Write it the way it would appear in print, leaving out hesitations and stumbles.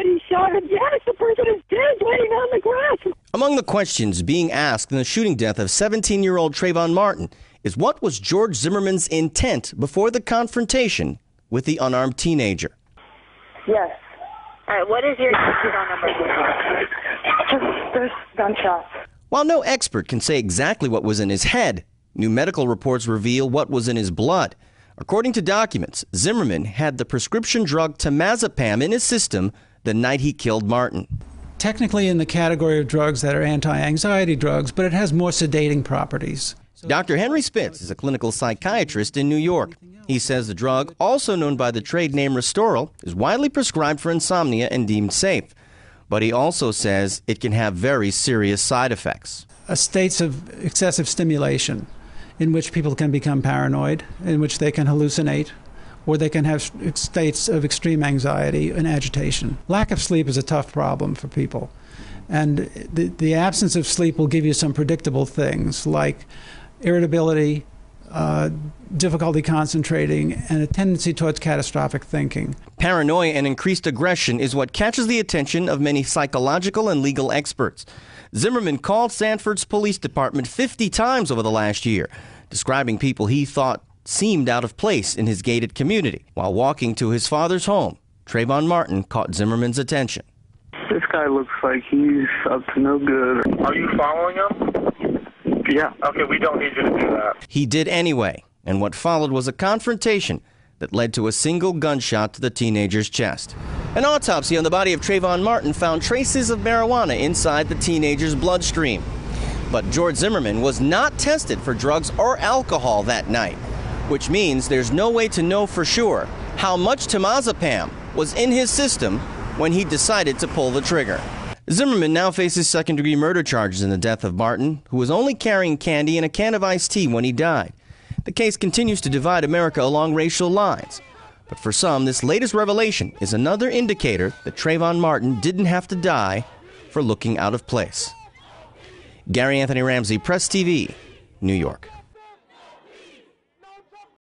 dead. He shot him. Yes, the person is dead, laying on the grass. Among the questions being asked in the shooting death of 17-year-old Trayvon Martin is what was George Zimmerman's intent before the confrontation with the unarmed teenager? Yes. All right, what is your phone number? Just there's gunshots. While no expert can say exactly what was in his head, new medical reports reveal what was in his blood. According to documents, Zimmerman had the prescription drug temazepam in his system the night he killed Martin. Technically in the category of drugs that are anti-anxiety drugs, but it has more sedating properties. Dr. Henry Spitz is a clinical psychiatrist in New York. He says the drug, also known by the trade name Restoral, is widely prescribed for insomnia and deemed safe. But he also says it can have very serious side effects. States of excessive stimulation in which people can become paranoid, in which they can hallucinate, or they can have states of extreme anxiety and agitation. Lack of sleep is a tough problem for people. And the absence of sleep will give you some predictable things like irritability, difficulty concentrating, and a tendency towards catastrophic thinking. Paranoia and increased aggression is what catches the attention of many psychological and legal experts. Zimmerman called Sanford's police department 50 times over the last year, describing people he thought seemed out of place in his gated community. While walking to his father's home, Trayvon Martin caught Zimmerman's attention. This guy looks like he's up to no good. Are you following him? Yeah. Okay, we don't need you to do that. He did anyway, and what followed was a confrontation that led to a single gunshot to the teenager's chest. An autopsy on the body of Trayvon Martin found traces of marijuana inside the teenager's bloodstream. But George Zimmerman was not tested for drugs or alcohol that night, which means there's no way to know for sure how much temazepam was in his system when he decided to pull the trigger. Zimmerman now faces second-degree murder charges in the death of Martin, who was only carrying candy and a can of iced tea when he died. The case continues to divide America along racial lines. But for some, this latest revelation is another indicator that Trayvon Martin didn't have to die for looking out of place. Gary Anthony Ramsey, Press TV, New York.